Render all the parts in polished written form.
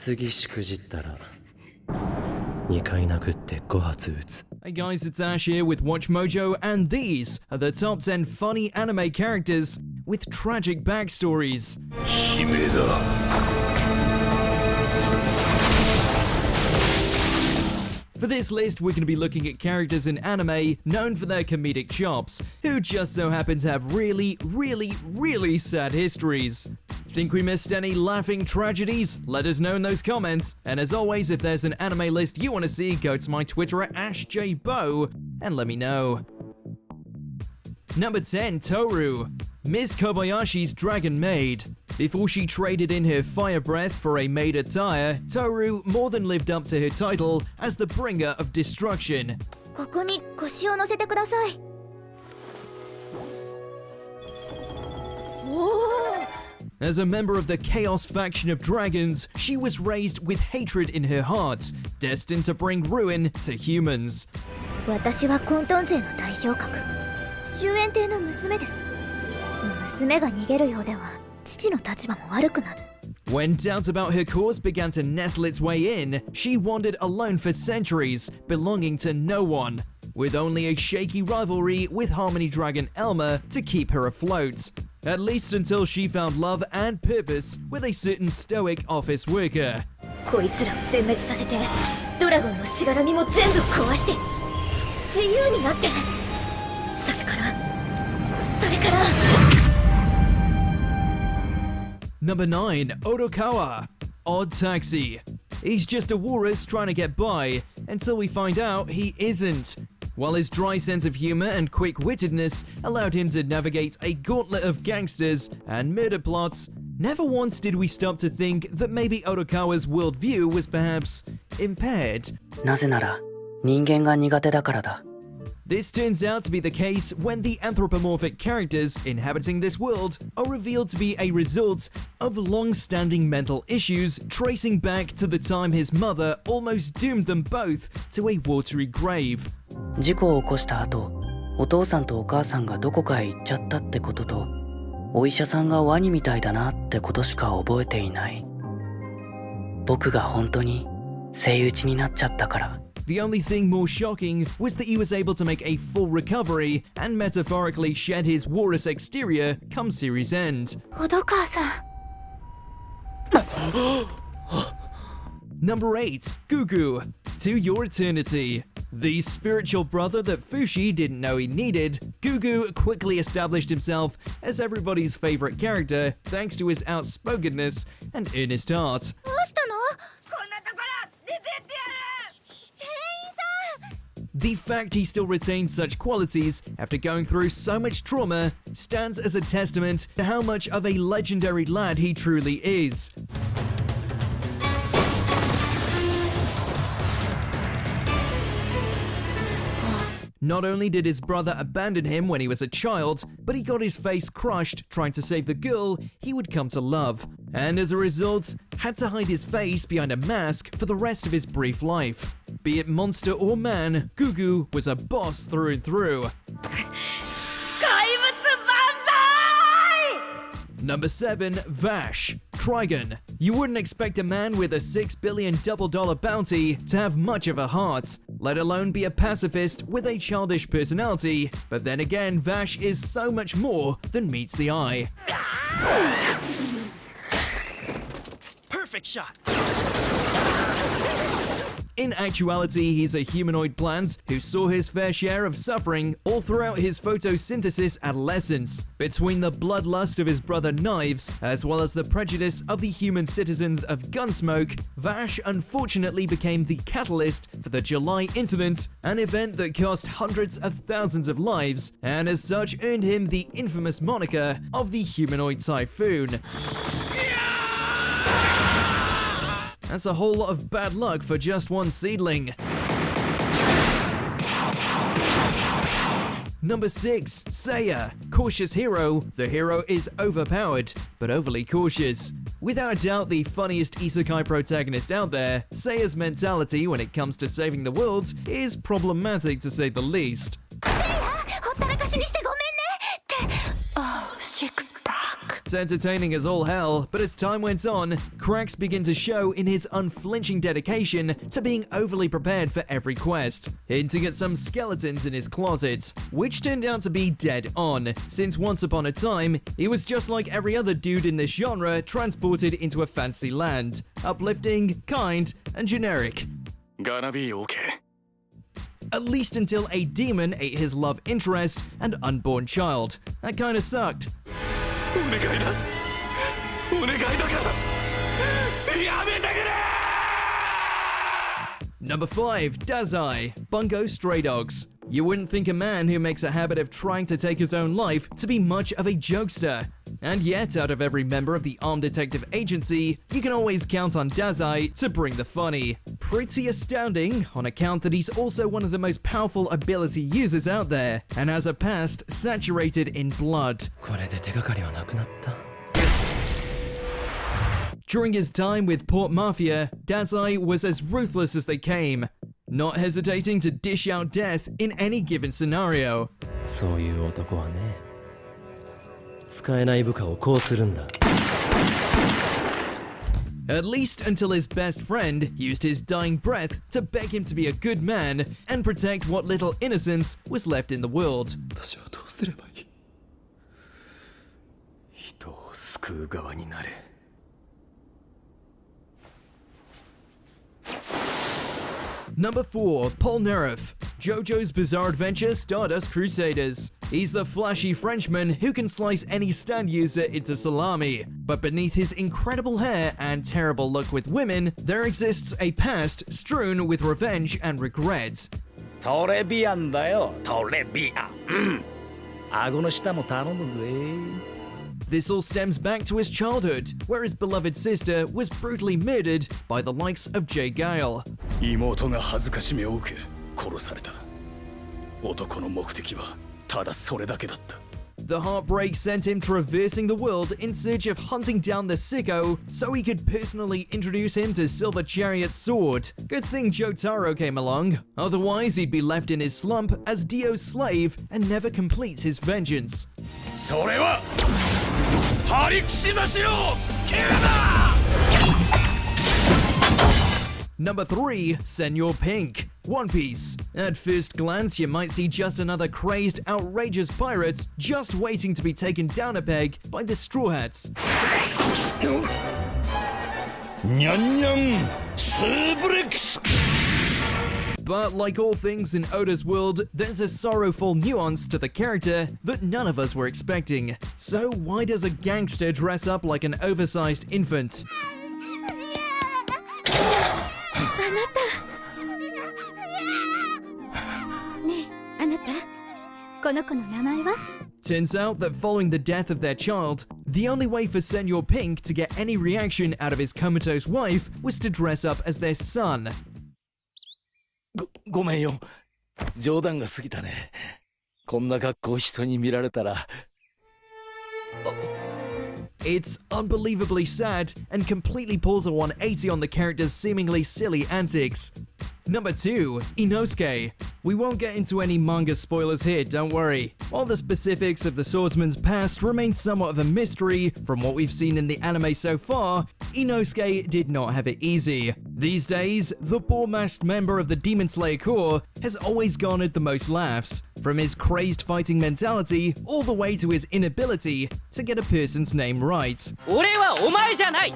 次しくじったら2回殴って5発撃つ。 Hey guys, it's Ash here with WatchMojo, and these are the top 10 funny anime characters with tragic backstories. 使命だ。For this list, we're going to be looking at characters in anime known for their comedic chops, who just so happen to have really sad histories. Think we missed any laughing tragedies? Let us know in those comments. And as always, if there's an anime list you want to see, go to my Twitter at AshJBo and let me know. Number 10, Toru. Miss Kobayashi's Dragon Maid. Before she traded in her fire breath for a maid attire, Toru more than lived up to her title as the bringer of destruction. ここに腰を乗せてください。As a member of the Chaos faction of dragons, she was raised with hatred in her heart, destined to bring ruin to humans. 私は混沌勢の代表格、終焉帝の娘です。娘が逃げるようでは、父の立場も悪くなる。When doubt about her cause began to nestle its way in, she wandered alone for centuries, belonging to no one, with only a shaky rivalry with Harmony Dragon Elma to keep her afloat. At least until she found love and purpose with a certain stoic office worker. こいつらを全滅させて、ドラゴンのしがらみも全部壊して、自由になって、それから。Number 9, Odokawa. Odd Taxi. He's just a walrus trying to get by, until we find out he isn't. While his dry sense of humor and quick-wittedness allowed him to navigate a gauntlet of gangsters and murder plots, never once did we stop to think that maybe Odokawa's worldview was perhaps impaired. なぜなら、人間が苦手だからだ。 This turns out to be the case when the anthropomorphic characters inhabiting this world are revealed to be a result of long-standing mental issues tracing back to the time his mother almost doomed them both to a watery grave. 事故を起こした後、お父さんとお母さんがどこかへ行っちゃったってことと、お医者さんがワニみたいだなってことしか覚えていない。僕が本当にセイウチになっちゃったから。 The only thing more shocking was that he was able to make a full recovery and metaphorically shed his walrus exterior come series end. 小戸川さん。Number 8, Gugu. To Your Eternity. The spiritual brother that Fushi didn't know he needed, Gugu quickly established himself as everybody's favorite character thanks to his outspokenness and earnest heart. どうしたの？ The fact he still retains such qualities after going through so much trauma stands as a testament to how much of a legendary lad he truly is. Not only did his brother abandon him when he was a child, but he got his face crushed trying to save the girl he would come to love, and as a result, had to hide his face behind a mask for the rest of his brief life. Be it monster or man, Gugu was a boss through and through. Number 7, Vash. Trigon. You wouldn't expect a man with a $6 billion double-dollar bounty to have much of a heart, let alone be a pacifist with a childish personality, but then again, Vash is so much more than meets the eye. Perfect shot. In actuality, he's a humanoid plant who saw his fair share of suffering all throughout his photosynthesis adolescence, between the bloodlust of his brother Knives, as well as the prejudice of the human citizens of Gunsmoke. Vash unfortunately became the catalyst for the July incident, an event that cost hundreds of thousands of lives, and as such earned him the infamous moniker of the Humanoid Typhoon. That's a whole lot of bad luck for just one seedling. Number 6, Seiya. Cautious hero. The hero is overpowered, but overly cautious. Without a doubt the funniest isekai protagonist out there, Seiya's mentality when it comes to saving the world is problematic to say the least. It's entertaining as all hell, but as time went on, cracks began to show in his unflinching dedication to being overly prepared for every quest, hinting at some skeletons in his closet, which turned out to be dead on, since once upon a time, he was just like every other dude in this genre transported into a fancy land, uplifting, kind, and generic. Gonna be okay. At least until a demon ate his love interest and unborn child. That kinda sucked. Number 5, Dazai, Bungo Stray Dogs. You wouldn't think a man who makes a habit of trying to take his own life to be much of a jokester. And yet, out of every member of the armed detective agency, you can always count on Dazai to bring the funny. Pretty astounding, on account that he's also one of the most powerful ability users out there, and has a past saturated in blood. これで手がかりはなくなった。 During his time with Port Mafia, Dazai was as ruthless as they came, not hesitating to dish out death in any given scenario. そういう男はね、使えない部下をこうするんだ。 At least until his best friend used his dying breath to beg him to be a good man and protect what little innocence was left in the world. 私はどうすればいい？人を救う側になれ。 Number 4, Polnareff, JoJo's Bizarre Adventure Stardust Crusaders. He's the flashy Frenchman who can slice any stand user into salami. But beneath his incredible hair and terrible look with women, there exists a past strewn with revenge and regret. トレビアンだよ、トレビアン。顎の下も頼むぜ。 This all stems back to his childhood, where his beloved sister was brutally murdered by the likes of Jay Gale. 妹が恥ずかしめを受け殺された。男の目的はただそれだけだった。 The heartbreak sent him traversing the world in search of hunting down the sicko so he could personally introduce him to Silver Chariot's sword. Good thing Jotaro came along, otherwise he'd be left in his slump as Dio's slave and never completes his vengeance. それはハリクシザシのケアだ。 Number 3, Senor Pink, One Piece. At first glance, you might see just another crazed, outrageous pirate just waiting to be taken down a peg by the Straw Hats. にゃんにゃん、スーブレックス。 But like all things in Oda's world, there's a sorrowful nuance to the character that none of us were expecting. So why does a gangster dress up like an oversized infant? あなたこの子の名前は Turns out that following the death of their child, the only way for Senor Pink to get any reaction out of his comatose wife was to dress up as their son. ごめんよ。冗談が過ぎたね。こんな格好人に見られたら。It's unbelievably sad and completely pulls a 180 on the character's seemingly silly antics. Number 2, Inosuke. We won't get into any manga spoilers here, don't worry. While the specifics of the swordsman's past remain somewhat of a mystery, from what we've seen in the anime so far, Inosuke did not have it easy. These days, the poor-masked member of the Demon Slayer Corps has always garnered the most laughs, from his crazed fighting mentality all the way to his inability to get a person's name right. 俺はお前じゃない。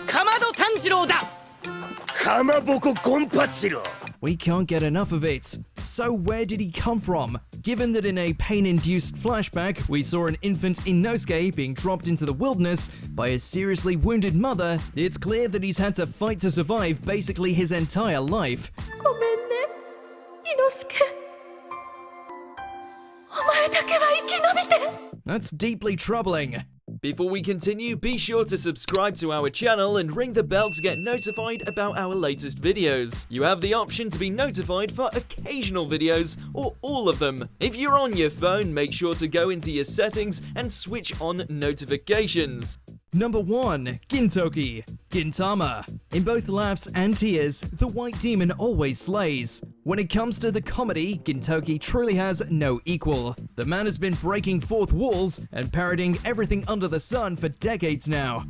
かまど炭治郎だ。かまぼこゴンパチロ。 We can't get enough of it. So where did he come from? Given that in a pain-induced flashback, we saw an infant Inosuke being dropped into the wilderness by a seriously wounded mother, it's clear that he's had to fight to survive basically his entire life. ごめんね伊之助お前だけは生き延びて That's deeply troubling. Before we continue, be sure to subscribe to our channel and ring the bell to get notified about our latest videos. You have the option to be notified for occasional videos or all of them. If you're on your phone, make sure to go into your settings and switch on notifications. Number 1, Kintoki, Gintama. In both laughs and tears, the white demon always slays. When it comes to the comedy, Kintoki truly has no equal. The man has been breaking fourth walls and parodying everything under the sun for decades now.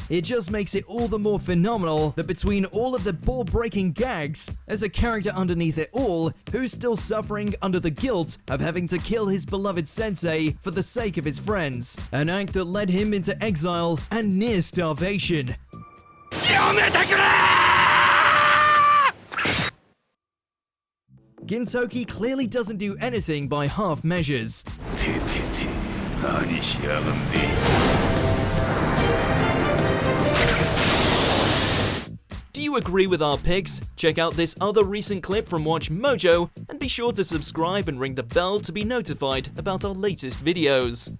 It just makes it all the more phenomenal that between all of the ball-breaking gags, there's a character underneath it all who's still suffering under the guilt of having to kill his beloved sensei for the sake of his friends, an act that led him into exile and near starvation. Kintoki clearly doesn't do anything by half measures. Do you agree with our picks? Check out this other recent clip from WatchMojo and be sure to subscribe and ring the bell to be notified about our latest videos.